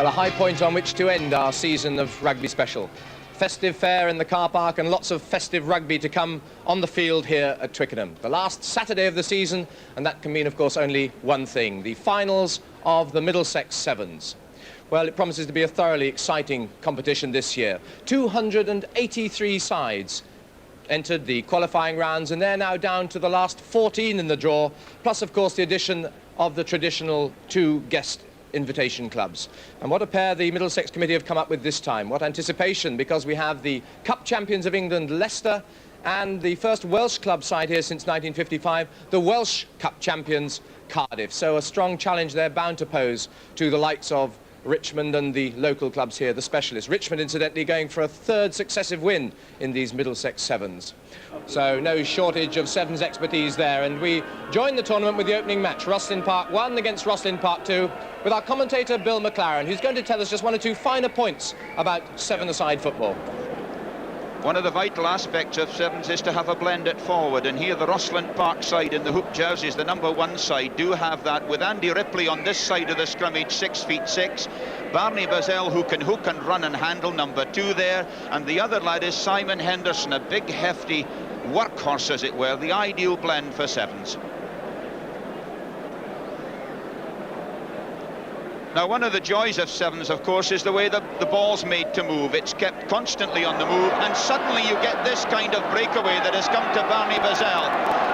Well, a high point on which to end our season of Rugby Special. Festive fare in the car park and lots of festive rugby to come on the field here at Twickenham. The last Saturday of the season, and that can mean, of course, only one thing: the finals of the Middlesex Sevens. Well, it promises to be a thoroughly exciting competition this year. 283 sides entered the qualifying rounds, and they're now down to the last 14 in the draw, plus, of course, the addition of the traditional 2 guest invitation clubs. And what a pair the Middlesex Committee have come up with this time. What anticipation, because we have the Cup champions of England, Leicester, and the first Welsh club side here since 1955, the Welsh Cup champions, Cardiff. So a strong challenge they're bound to pose to the likes of Richmond and the local clubs here, the specialists. Richmond, incidentally, going for a 3rd successive win in these Middlesex Sevens. So no shortage of Sevens expertise there. And we join the tournament with the opening match, Roslyn Park 1 against Roslyn Park 2, with our commentator, Bill McLaughlin, who's going to tell us just 1 or 2 finer points about seven-a-side football. One of the vital aspects of Sevens is to have a blend at forward, and here the Roslyn Park side in the hoop jerseys, the #1 side, do have that, with Andy Ripley on this side of the scrummage, 6'6", Barney Bazell, who can hook and run and handle, #2 there, and the other lad is Simon Henderson, a big hefty workhorse, as it were, the ideal blend for Sevens. Now, one of the joys of Sevens, of course, is the way that the ball's made to move. It's kept constantly on the move, and suddenly you get this kind of breakaway that has come to Barney Bazell.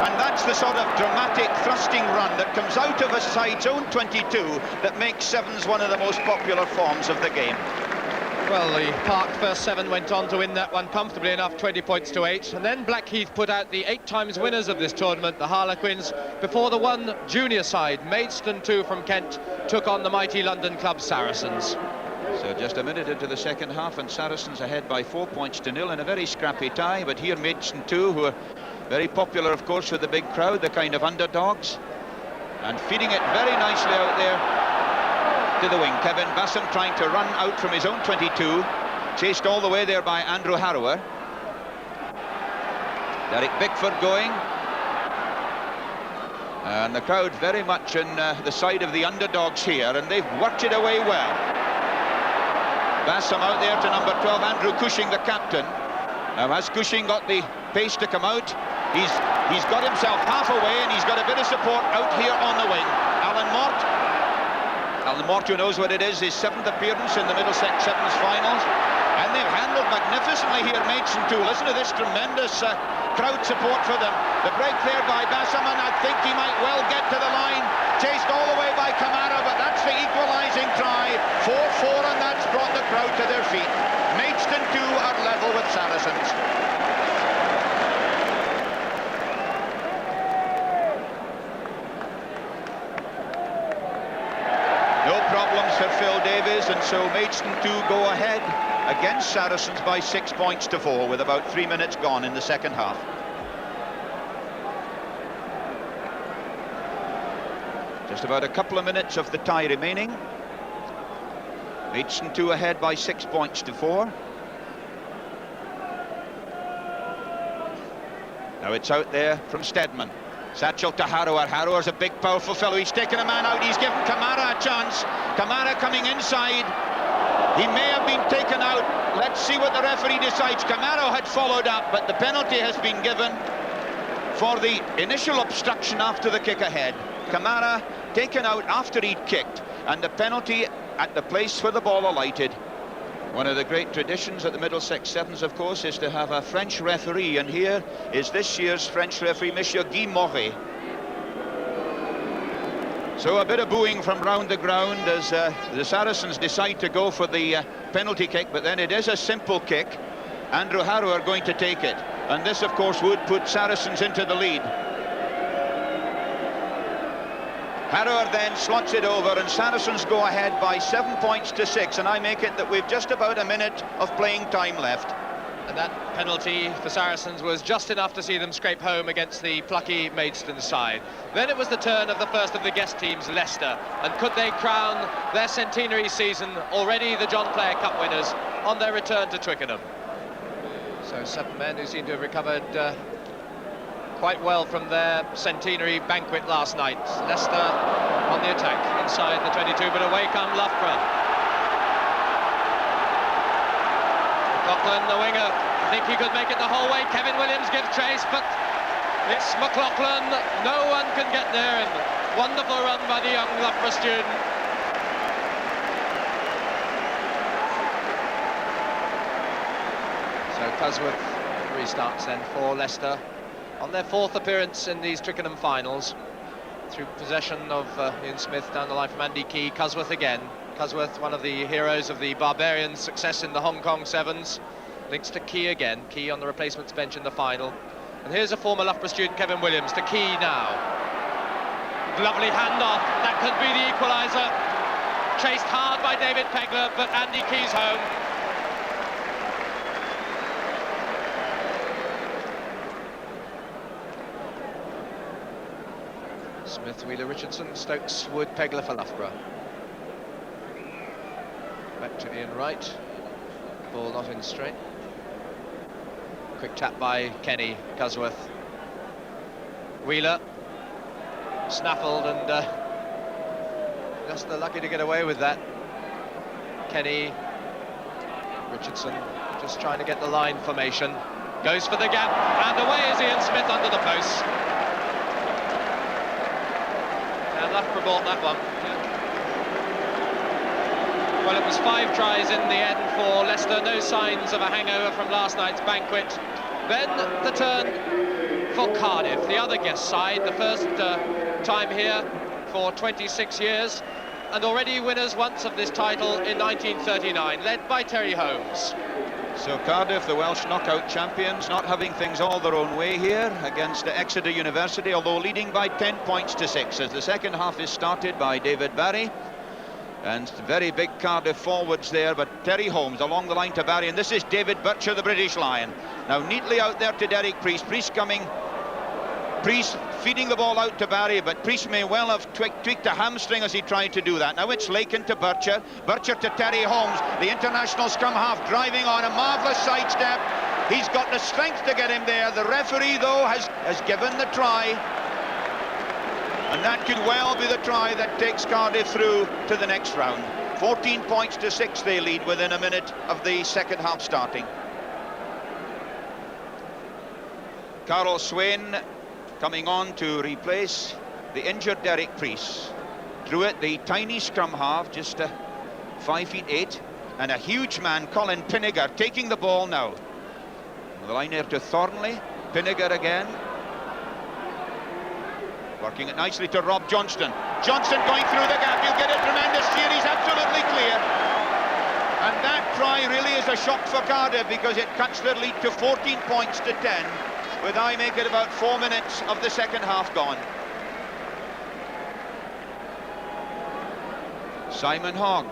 And that's the sort of dramatic thrusting run that comes out of a side's own 22 that makes Sevens one of the most popular forms of the game. Well, the Park first 7 went on to win that one comfortably enough, 20 points to 8. And then Blackheath put out the 8 times winners of this tournament, the Harlequins, before the one junior side, Maidstone 2 from Kent, took on the mighty London club Saracens. So just a minute into the second half, and Saracens ahead by 4 points to 0 in a very scrappy tie. But here Maidstone 2, who are very popular, of course, with the big crowd, the kind of underdogs, and feeding it very nicely out there to the wing. Kevin Bassam trying to run out from his own 22, chased all the way there by Andrew Harrower. Derek Bickford going, and the crowd very much on the side of the underdogs here, and they've worked it away well. Bassam out there to #12, Andrew Cushing, the captain. Now, has Cushing got the pace to come out? He's got himself half away, and he's got a bit of support out here on the wing. Alan Mort, who knows what it is, his 7th appearance in the Middlesex Sevens finals, and they've handled magnificently here, Maidstone 2. Listen to this tremendous crowd support for them. The break there by Bassam, and I think he might well get to the line. Chased all the way by Kamara, but that's the equalising try. 4-4, and that's brought the crowd to their feet. Maidstone 2 are level with Saracens. No problems for Phil Davies, and so Maidstone 2 go ahead against Saracens by 6 points to 4 with about 3 minutes gone in the second half. Just about a couple of minutes of the tie remaining. Maidstone 2 ahead by 6 points to 4. Now it's out there from Steadman. Satchel to Harrower. Harrower's a big, powerful fellow. He's taken a man out. He's given Kamara a chance. Kamara coming inside. He may have been taken out. Let's see what the referee decides. Kamara had followed up, but the penalty has been given for the initial obstruction after the kick ahead. Kamara taken out after he'd kicked, and the penalty at the place where the ball alighted. One of the great traditions at the Middlesex Sevens, of course, is to have a French referee, and here is this year's French referee, Monsieur Guy Moret. So a bit of booing from round the ground as the Saracens decide to go for the penalty kick, but then it is a simple kick. Andrew Harrower going to take it, and this, of course, would put Saracens into the lead. Harrower then slots it over, and Saracens go ahead by 7 points to 6, and I make it that we've just about a minute of playing time left. And that penalty for Saracens was just enough to see them scrape home against the plucky Maidstone side. Then it was the turn of the first of the guest teams, Leicester, and could they crown their centenary season, already the John Player Cup winners, on their return to Twickenham? So 7 men who seem to have recovered quite well from their centenary banquet last night. Leicester on the attack inside the 22, but away come Loughborough. McLaughlin, the winger, I think he could make it the whole way. Kevin Williams gives chase, but it's McLaughlin. No one can get there, and wonderful run by the young Loughborough student. So Cusworth restarts then for Leicester on their 4th appearance in these Twickenham finals, through possession of Ian Smith down the line from Andy Key. Cusworth again. Cusworth, one of the heroes of the Barbarians' success in the Hong Kong Sevens, links to Key again. Key on the replacements bench in the final. And here's a former Loughborough student, Kevin Williams, to Key now. Lovely handoff. That could be the equaliser. Chased hard by David Pegler, but Andy Key's home. Smith, Wheeler, Richardson, Stokes, Wood, Pegler for Loughborough. Back to Ian Wright. Ball not in straight. Quick tap by Kenny, Cusworth. Wheeler. Snaffled and just lucky to get away with that. Kenny. Richardson just trying to get the line formation. Goes for the gap, and away is Ian Smith under the post. And Loughborough bought that one. Well, it was 5 tries in the end for Leicester. No signs of a hangover from last night's banquet. Then the turn for Cardiff, the other guest side, the first time here for 26 years, and already winners once of this title in 1939, led by Terry Holmes. So Cardiff, the Welsh knockout champions, not having things all their own way here against Exeter University, although leading by 10 points to 6 as the second half is started by David Barry. And very big Cardiff forwards there, but Terry Holmes along the line to Barry, and this is David Butcher, the British Lion. Now neatly out there to Derek Priest. Priest coming, Priest feeding the ball out to Barry, but Priest may well have tweaked a hamstring as he tried to do that. Now it's Lakin to Butcher, Butcher to Terry Holmes, the international scrum half driving on, a marvellous sidestep. He's got the strength to get him there. The referee, though, has given the try. And that could well be the try that takes Cardiff through to the next round. 14 points to 6 they lead within a minute of the second half starting. Carl Swain coming on to replace the injured Derek Priest. Through it, the tiny scrum half, just 5'8", and a huge man, Colin Pinniger, taking the ball now. The line here to Thornley, Pinniger again. Working it nicely to Rob Johnston. Johnston going through the gap, he'll get it tremendous here, he's absolutely clear. And that try really is a shock for Cardiff because it cuts their lead to 14 points to 10, with I make it about 4 minutes of the second half gone. Simon Hogg.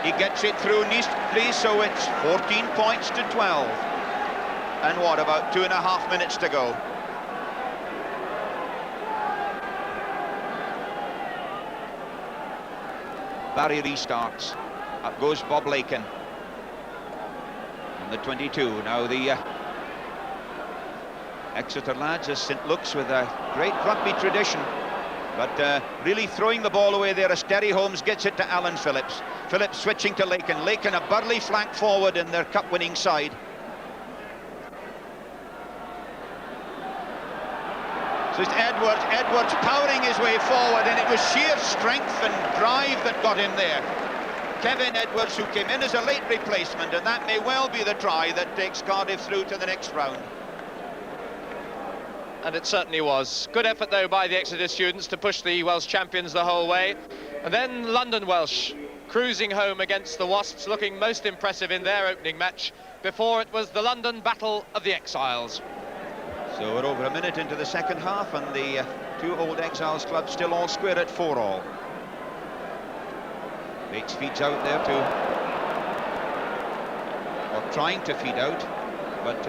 He gets it through neatly, so it's 14 points to 12. And what, about 2.5 minutes to go? Barry restarts. Up goes Bob Lakin. On the 22. Now the Exeter lads, as St Luke's, with a great rugby tradition, but really throwing the ball away there as Terry Holmes gets it to Alan Phillips. Phillips switching to Lakin. Lakin, a burly flank forward in their cup-winning side. So it's Edwards powering his way forward, and it was sheer strength and drive that got him there. Kevin Edwards, who came in as a late replacement, and that may well be the try that takes Cardiff through to the next round. And it certainly was. Good effort, though, by the Exeter students to push the Welsh champions the whole way. And then London Welsh cruising home against the Wasps, looking most impressive in their opening match. Before it was the London Battle of the Exiles. So we're over a minute into the second half, and the two old Exiles clubs still all square at 4-all. Bates feeds out there or trying to feed out, but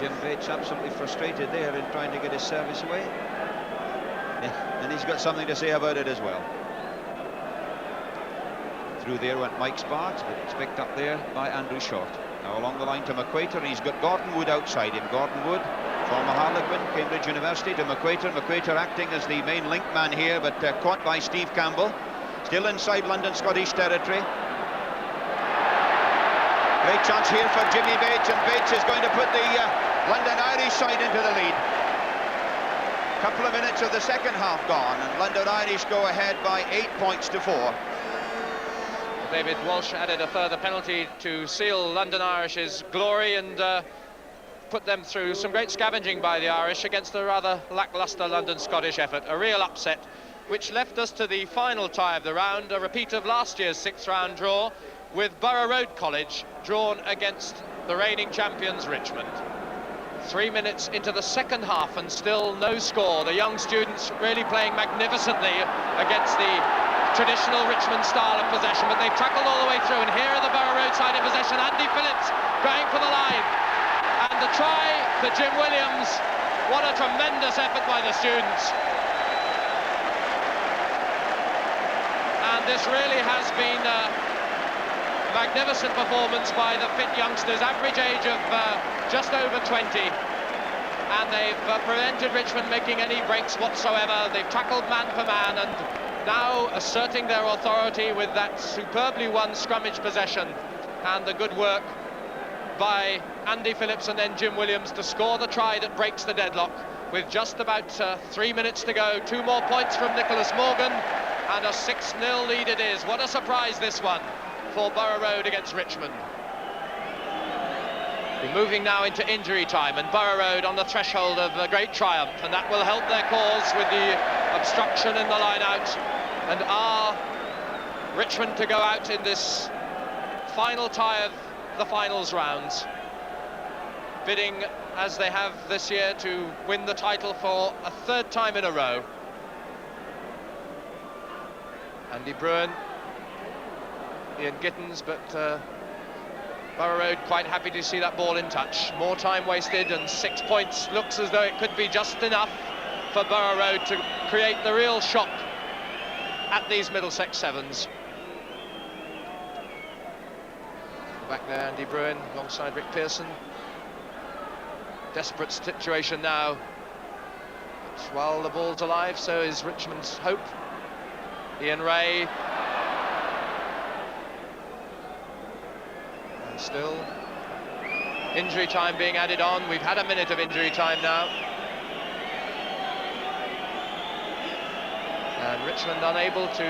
Jim Bates absolutely frustrated there in trying to get his service away. Yeah, and he's got something to say about it as well. Through there went Mike Sparks, but it's picked up there by Andrew Short. Now along the line to McQuater, and he's got Gordon Wood outside him. Gordon Wood, former Harlequin, Cambridge University, to McQuater. McQuater acting as the main link man here, but caught by Steve Campbell. Still inside London Scottish territory. Great chance here for Jimmy Bates, and Bates is going to put the London Irish side into the lead. Couple of minutes of the second half gone, and London Irish go ahead by 8 points to 4. David Walsh added a further penalty to seal London Irish's glory and put them through some great scavenging by the Irish against a rather lacklustre London Scottish effort. A real upset, which left us to the final tie of the round, a repeat of last year's sixth-round draw, with Borough Road College drawn against the reigning champions Richmond. 3 minutes into the second half and still no score. The young students really playing magnificently against the traditional Richmond style of possession, but they've tackled all the way through, and here are the Borough Road side in possession. Andy Phillips going for the line, and the try for Jim Williams. What a tremendous effort by the students. And this really has been a magnificent performance by the fit youngsters, average age of just over 20, and they've prevented Richmond making any breaks whatsoever. They've tackled man for man, and now asserting their authority with that superbly won scrummage possession, and the good work by Andy Phillips and then Jim Williams to score the try that breaks the deadlock with just about 3 minutes to go. 2 more points from Nicholas Morgan, and a 6-0 lead it is. What a surprise this one for Borough Road against Richmond. We're moving now into injury time, and Borough Road on the threshold of a great triumph, and that will help their cause with the obstruction in the line out. And are Richmond to go out in this final tie of the finals rounds, bidding as they have this year to win the title for a 3rd time in a row. Andy Bruin, Ian Gittins, but Borough Road quite happy to see that ball in touch. More time wasted, and 6 points looks as though it could be just enough for Borough Road to create the real shock at these Middlesex Sevens. Back there, Andy Bruin alongside Rick Pearson. Desperate situation now. But while the ball's alive, so is Richmond's hope. Ian Ray. And still injury time being added on. We've had a minute of injury time now. And Richmond unable to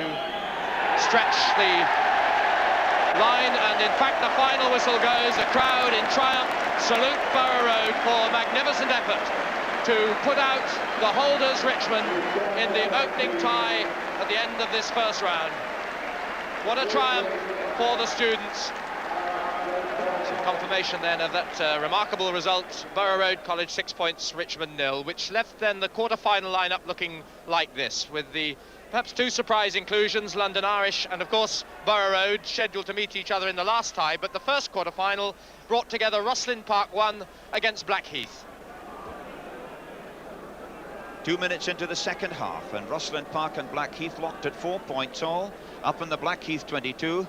stretch the line, and in fact the final whistle goes. The crowd in triumph salute Borough Road for a magnificent effort to put out the holders Richmond in the opening tie at the end of this first round. What a triumph for the students. Some confirmation then of that remarkable result. Borough Road College 6 points, Richmond 0, which left then the quarter-final lineup looking like this, with the perhaps 2 surprise inclusions, London Irish and of course Borough Road, scheduled to meet each other in the last tie, but the first quarter-final brought together Rosslyn Park 1 against Blackheath. 2 minutes into the second half, and Rosslyn Park and Blackheath locked at 4 points all, up in the Blackheath 22.